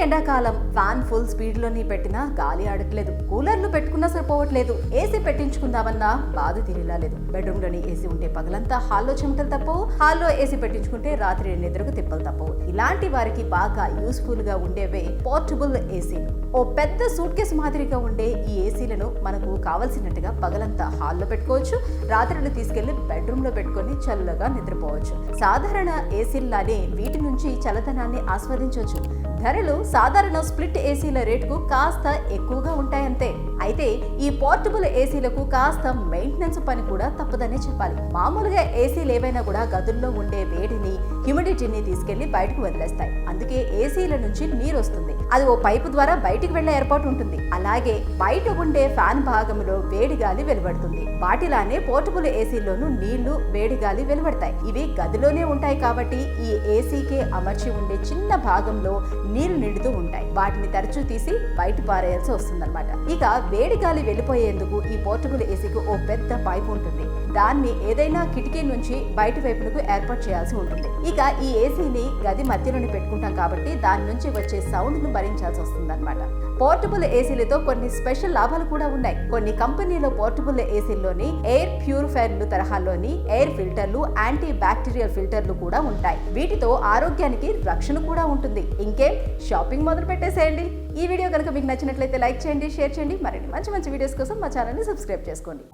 ఎండాకాలం fan full speed లోని పెట్టినా గాలి ఆడట్లేదు, కూలర్లు పెట్టుకున్నా సరిపోవట్లేదు, ఏసీ పెట్టించుకుందామన్నా బాధ తీరేలా లేదు. బెడ్రూమ్ లోని ఏసీ ఉంటే పగలంతా హాల్లో చెమటలు తప్పవు, హాల్లో ఏసీ పెట్టించుకుంటే రాత్రి నిద్రకు తిప్పలు తప్పవు. ఇలాంటి వారికి బాగా యూస్ఫుల్ గా ఉండేవే పోర్టబుల్ ఏసీ. ఓ పెద్ద సూట్ కేసు మాదిరిగా ఉండే ఈ ఏసీలను మనకు కావలసినట్టుగా పగలంతా హాల్లో పెట్టుకోవచ్చు, రాత్రులు తీసుకెళ్లి బెడ్రూమ్ లో పెట్టుకొని చల్లగా నిద్రపోవచ్చు. సాధారణ ఏసీల్లానే వీటి నుంచి చల్లదనాన్ని ఆస్వాదించవచ్చు. ధరలు సాధారణ స్ప్లిట్ ఏసీల రేటుకు కాస్త ఎక్కువగా ఉంటాయంతే. అయితే ఈ పోర్టబుల్ ఏసీలకు కాస్త మెయింటెనెన్స్ పని కూడా తప్పదనే చెప్పాలి. మామూలుగా ఏసీలు ఏవైనా కూడా గదుల్లో ఉండే వేడిని, హ్యూమిడిటీని తీసుకెళ్లి బయటకు వదిలేస్తాయి. అందుకే ఏసీల నుంచి నీరు వస్తుంది, అది ఓ పైపు ద్వారా బయటికి వెళ్లే ఏర్పాటు ఉంటుంది. అలాగే బయట ఉండే ఫ్యాన్ భాగంలో వేడి గాలి వెలువడుతుంది. వాటిలానే పోర్టబుల్ ఏసీల్లోనూ నీళ్లు, వేడి గాలి వెలువడతాయి. ఇవి గదిలోనే ఉంటాయి కాబట్టి ఈ ఏసీకే అమర్చి ఉండే చిన్న భాగంలో నీళ్లు నిండుతూ ఉంటాయి. వాటిని తరచూ తీసి బయట పారేయాల్సి వస్తుందన్నమాట. ఇక వేడి గాలి వెళ్ళిపోయేందుకు ఈ పోర్టబుల్ ఏసీకి ఓ పెద్ద పైపు ఉంటుంది. దాన్ని ఏదైనా కిటికీ నుంచి బయట వైపునకు ఏర్పాటు చేయాల్సి ఉంటుంది. ఇక ఈ ఏసీని గది మధ్యలోనే పెట్టుకుంటాం కాబట్టి దాని నుంచి వచ్చే సౌండ్ ను భరించాల్సి వస్తుందన్నమాట. పోర్టబుల్ ఏసీలతో కొన్ని స్పెషల్ లాభాలు కూడా ఉన్నాయి. కొన్ని కంపెనీలో పోర్టబుల్ ఏసీల్లోని ఎయిర్ ప్యూరిఫైర్లు తరహాలోని ఎయిర్ ఫిల్టర్లు, యాంటీ బ్యాక్టీరియల్ ఫిల్టర్లు కూడా ఉంటాయి. వీటితో ఆరోగ్యానికి రక్షణ కూడా ఉంటుంది. ఇంకేం, షాపింగ్ మొదలు పెట్టేసేయండి. ఈ వీడియో కనుక మీకు నచ్చినట్లయితే లైక్ చేయండి, షేర్ చేయండి. మరిన్ని మంచి మంచి వీడియోస్ కోసం మా ఛానల్ని సబ్స్క్రైబ్ చేసుకోండి.